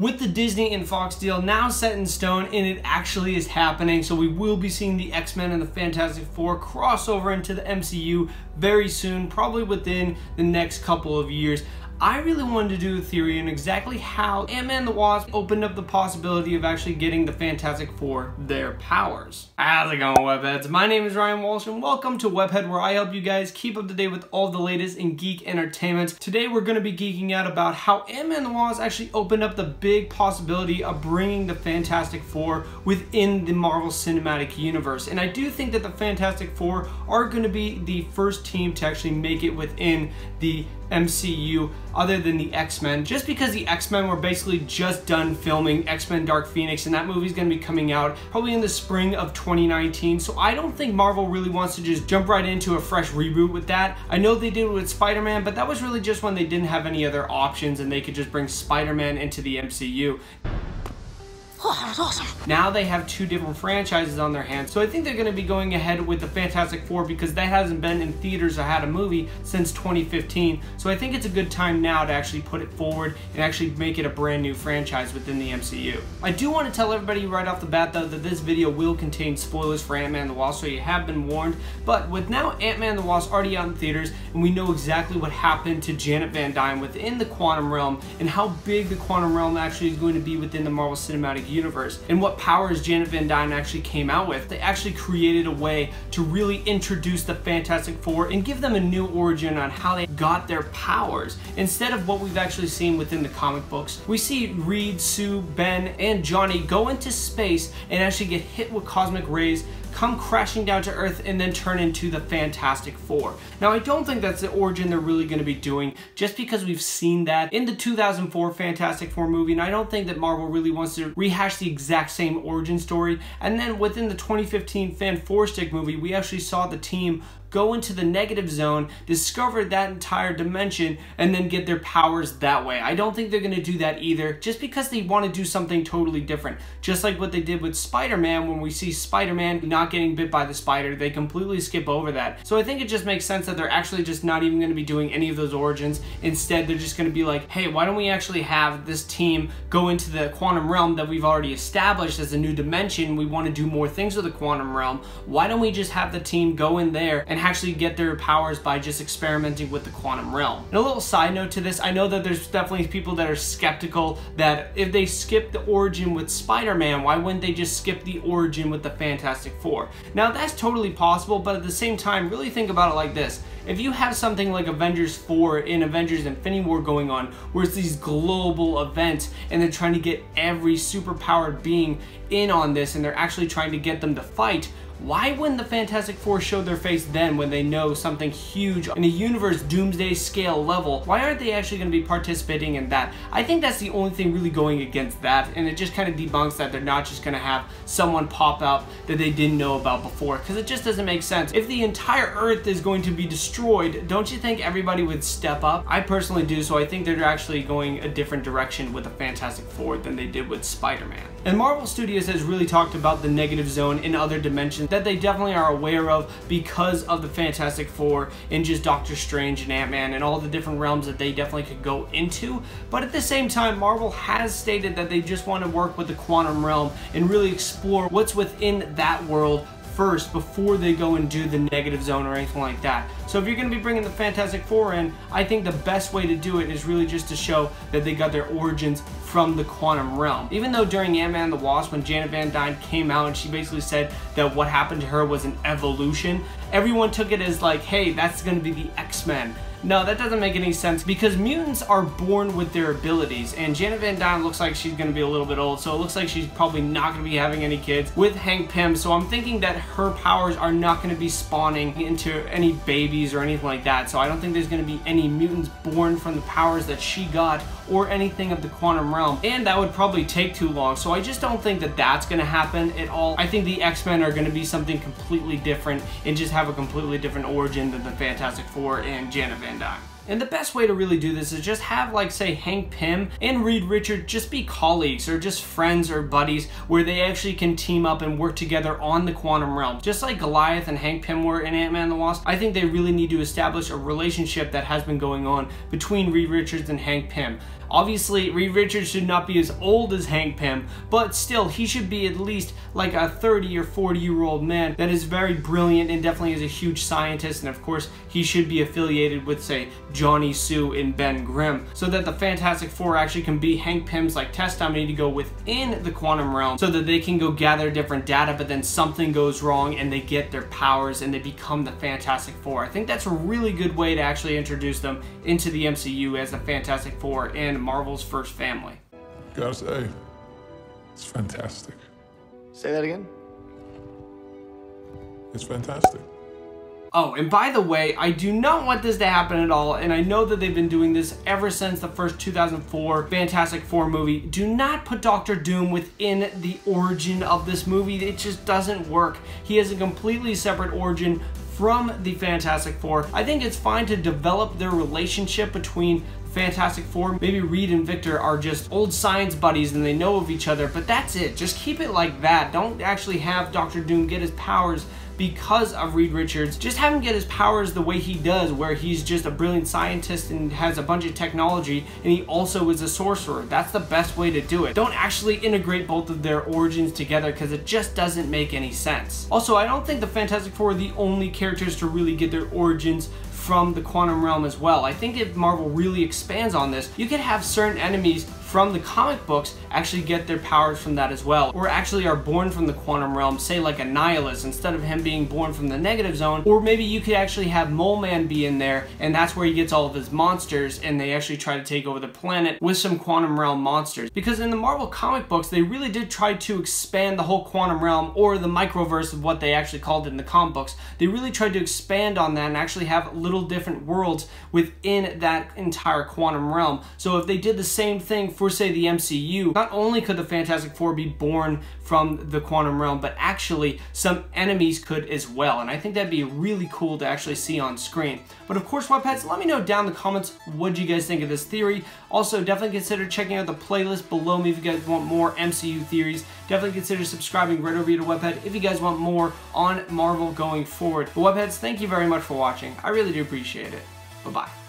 With the Disney and Fox deal now set in stone, and it actually is happening, so we will be seeing the X-Men and the Fantastic Four cross over into the MCU very soon, probably within the next couple of years. I really wanted to do a theory on exactly how Ant-Man and the Wasp opened up the possibility of actually getting the Fantastic Four their powers. How's it going, Webheads? My name is Ryan Walsh, and welcome to Webhead, where I help you guys keep up to date with all the latest in geek entertainment. Today we're going to be geeking out about how Ant-Man and the Wasp actually opened up the big possibility of bringing the Fantastic Four within the Marvel Cinematic Universe. And I do think that the Fantastic Four are going to be the first team to actually make it within the MCU other than the X-Men, just because the X-Men were basically just done filming X-Men Dark Phoenix, and that movie's going to be coming out probably in the spring of 2019, so I don't think Marvel really wants to just jump right into a fresh reboot with that. I know they did it with Spider-Man, but that was really just when they didn't have any other options and they could just bring Spider-Man into the MCU. Oh, that was awesome. Now they have two different franchises on their hands, so I think they're going to be going ahead with the Fantastic Four because that hasn't been in theaters or had a movie since 2015, so I think it's a good time now to actually put it forward and actually make it a brand new franchise within the MCU. I do want to tell everybody right off the bat though that this video will contain spoilers for Ant-Man and the Wasp, so you have been warned, but with now Ant-Man and the Wasp already out in theaters and we know exactly what happened to Janet Van Dyne within the quantum realm and how big the quantum realm actually is going to be within the Marvel Cinematic Universe and what powers Janet Van Dyne actually came out with. They actually created a way to really introduce the Fantastic Four and give them a new origin on how they got their powers. Instead of what we've actually seen within the comic books, we see Reed, Sue, Ben, and Johnny go into space and actually get hit with cosmic rays, come crashing down to Earth, and then turn into the Fantastic Four. Now, I don't think that's the origin they're really going to be doing, just because we've seen that in the 2004 Fantastic Four movie, and I don't think that Marvel really wants to rehash the exact same origin story. And then within the 2015 Fan Four Stick movie, we actually saw the team go into the negative zone, discover that entire dimension, and then get their powers that way. I don't think they're going to do that either, just because they want to do something totally different. Just like what they did with Spider-Man, when we see Spider-Man not getting bit by the spider, they completely skip over that. So I think it just makes sense that they're actually just not even going to be doing any of those origins. Instead, they're just going to be like, hey, why don't we actually have this team go into the quantum realm that we've already established as a new dimension? We want to do more things with the quantum realm. Why don't we just have the team go in there and actually get their powers by just experimenting with the quantum realm? And a little side note to this, I know that there's definitely people that are skeptical that if they skip the origin with Spider-Man, why wouldn't they just skip the origin with the Fantastic Four? Now, that's totally possible, but at the same time, really think about it like this. If you have something like Avengers 4 in Avengers Infinity War going on, where it's these global events and they're trying to get every superpowered being in on this and they're actually trying to get them to fight, why wouldn't the Fantastic Four show their face then when they know something huge in a universe doomsday scale level? Why aren't they actually going to be participating in that? I think that's the only thing really going against that, and it just kind of debunks that they're not just going to have someone pop up that they didn't know about before, because it just doesn't make sense. If the entire Earth is going to be destroyed, don't you think everybody would step up? I personally do, so I think they're actually going a different direction with the Fantastic Four than they did with Spider-Man. And Marvel Studios has really talked about the negative zone in other dimensions that they definitely are aware of because of the Fantastic Four and just Doctor Strange and Ant-Man and all the different realms that they definitely could go into. But at the same time, Marvel has stated that they just want to work with the quantum realm and really explore what's within that world first before they go and do the negative zone or anything like that. So if you're going to be bringing the Fantastic Four in, I think the best way to do it is really just to show that they got their origins from the quantum realm. Even though during Ant-Man and the Wasp, when Janet Van Dyne came out and she basically said that what happened to her was an evolution, everyone took it as like, hey, that's going to be the X-Men. No, that doesn't make any sense, because mutants are born with their abilities, and Janet Van Dyne looks like she's going to be a little bit old, so it looks like she's probably not going to be having any kids with Hank Pym, so I'm thinking that her powers are not going to be spawning into any babies or anything like that, so I don't think there's going to be any mutants born from the powers that she got or anything of the quantum realm, and that would probably take too long, so I just don't think that that's going to happen at all. I think the X-Men are going to be something completely different and just have a completely different origin than the Fantastic Four and Janet Van Dyne. And the best way to really do this is just have, like, say, Hank Pym and Reed Richards just be colleagues or just friends or buddies where they actually can team up and work together on the quantum realm. Just like Goliath and Hank Pym were in Ant-Man and the Wasp, I think they really need to establish a relationship that has been going on between Reed Richards and Hank Pym. Obviously, Reed Richards should not be as old as Hank Pym, but still, he should be at least like a 30 or 40-year-old man that is very brilliant and definitely is a huge scientist, and of course, he should be affiliated with, say, Johnny Sue and Ben Grimm, so that the Fantastic Four actually can be Hank Pym's like test dummy to go within the quantum realm so that they can go gather different data, but then something goes wrong and they get their powers and they become the Fantastic Four. I think that's a really good way to actually introduce them into the MCU as the Fantastic Four and Marvel's first family. Gotta say, it's fantastic. Say that again? It's fantastic. Oh, and by the way, I do not want this to happen at all, and I know that they've been doing this ever since the first 2004 Fantastic Four movie. Do not put Doctor Doom within the origin of this movie. It just doesn't work. He has a completely separate origin from the Fantastic Four. I think it's fine to develop their relationship between Fantastic Four. Maybe Reed and Victor are just old science buddies and they know of each other, but that's it. Just keep it like that. Don't actually have Doctor Doom get his powers because of Reed Richards. Just have him get his powers the way he does, where he's just a brilliant scientist and has a bunch of technology, and he also is a sorcerer. That's the best way to do it. Don't actually integrate both of their origins together because it just doesn't make any sense. Also, I don't think the Fantastic Four are the only characters to really get their origins from the quantum realm as well. I think if Marvel really expands on this, you could have certain enemies from the comic books actually get their powers from that as well, or actually are born from the quantum realm, say like a Nihilus, instead of him being born from the negative zone. Or maybe you could actually have Mole Man be in there, and that's where he gets all of his monsters, and they actually try to take over the planet with some quantum realm monsters. Because in the Marvel comic books, they really did try to expand the whole quantum realm, or the microverse of what they actually called it in the comic books. They really tried to expand on that and actually have little different worlds within that entire quantum realm. So if they did the same thing for, say, the MCU, not only could the Fantastic Four be born from the quantum realm, but actually some enemies could as well. And I think that'd be really cool to actually see on screen. But of course, Webheads, let me know down in the comments what you guys think of this theory. Also, definitely consider checking out the playlist below me if you guys want more MCU theories. Definitely consider subscribing right over here to Webhead if you guys want more on Marvel going forward. But Webheads, thank you very much for watching. I really do appreciate it. Bye-bye.